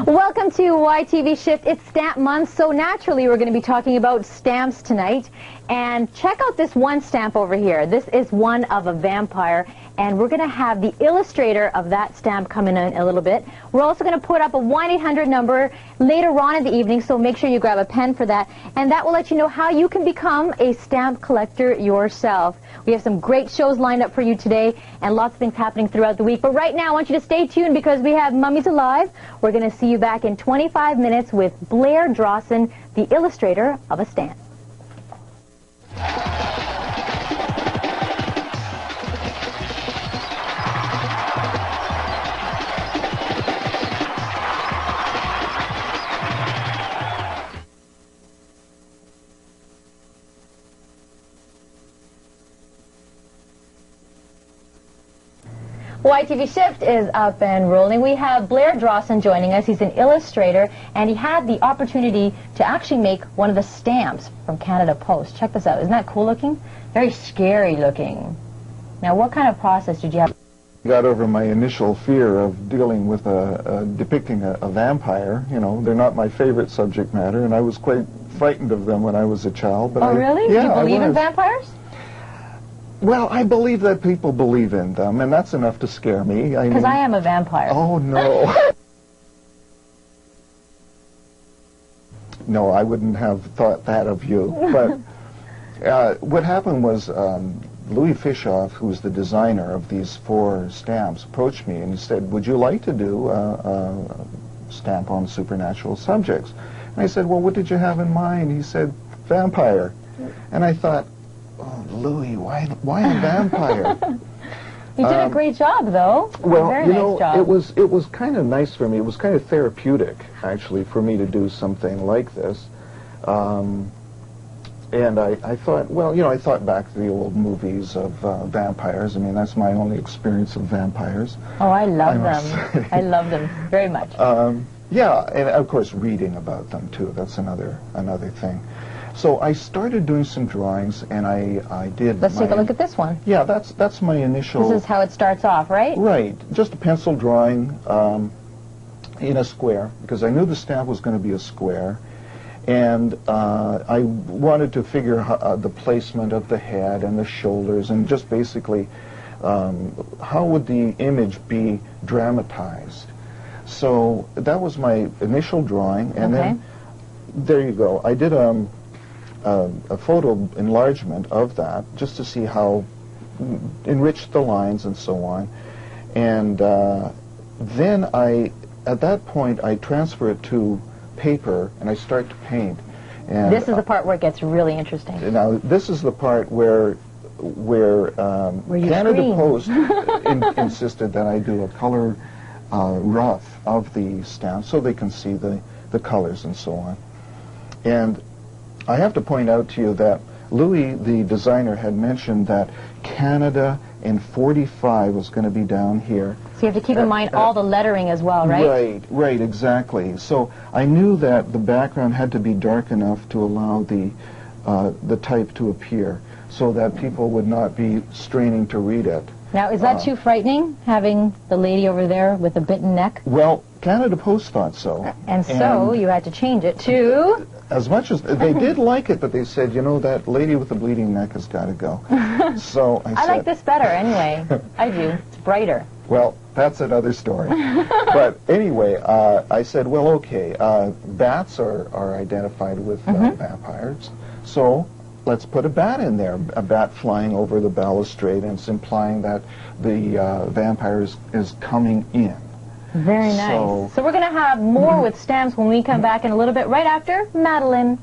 Welcome to YTV Shift. It's stamp month, so naturally we're going to be talking about stamps tonight. And check out this one stamp over here. This is one of a vampire, and we're going to have the illustrator of that stamp come in a little bit. We're also going to put up a 1-800 number later on in the evening, so make sure you grab a pen for that. And that will let you know how you can become a stamp collector yourself. We have some great shows lined up for you today, and lots of things happening throughout the week. But right now, I want you to stay tuned because we have Mummies Alive. We're going to see you back in 25 minutes with Blair Drawson, the illustrator of a stamp. YTV Shift is up and rolling. We have Blair Drawson joining us. He's an illustrator, and he had the opportunity to actually make one of the stamps from Canada Post. Check this out. Isn't that cool looking? Very scary looking. Now, what kind of process did you have? I got over my initial fear of dealing with depicting a vampire. You know, they're not my favorite subject matter, and I was quite frightened of them when I was a child. But really? Yeah, do you believe in vampires? Well, I believe that people believe in them, and that's enough to scare me. Because I am a vampire. Oh, no. No, I wouldn't have thought that of you. But what happened was Louis Fishoff, who's the designer of these 4 stamps, approached me and he said, would you like to do a stamp on supernatural subjects? And I said, well, what did you have in mind? He said, vampire. And I thought, oh, Louis, why a vampire? You did a great job, though. Well, very you nice know, job. it was kind of nice for me. It was kind of therapeutic, actually, for me to do something like this. And I thought, well, you know, I thought back to the old movies of vampires. I mean, that's my only experience of vampires. Oh, I love them. I love them very much. Yeah, and of course, reading about them too. That's another thing. So I started doing some drawings, and I did. Let's take a look at this one. Yeah, that's my initial. This is how it starts off, right? Right, just a pencil drawing in a square, because I knew the stamp was going to be a square, and I wanted to figure the placement of the head and the shoulders, and just basically how would the image be dramatized. So that was my initial drawing, and then there you go. I did a photo enlargement of that just to see how enriched the lines and so on. And then at that point, I transfer it to paper and I start to paint. And this is the part where it gets really interesting. Now, this is the part where Canada Post insisted that I do a color rough of the stamp so they can see the colors and so on. And I have to point out to you that Louis, the designer, had mentioned that Canada in 45 was going to be down here. So you have to keep in mind all the lettering as well, right? Right, exactly. So I knew that the background had to be dark enough to allow the type to appear so that people would not be straining to read it. Now, is that too frightening, having the lady over there with the bitten neck? Well, Canada Post thought so. And so you had to change it to... As much as they did like it, but they said, you know, that lady with the bleeding neck has got to go. So I said, like this better anyway. I do. It's brighter. Well, that's another story. But anyway, I said, well, okay, bats are identified with vampires, so let's put a bat in there, a bat flying over the balustrade, and it's implying that the vampire is coming in. Very nice. So we're going to have more with stamps when we come back in a little bit, right after Madeline.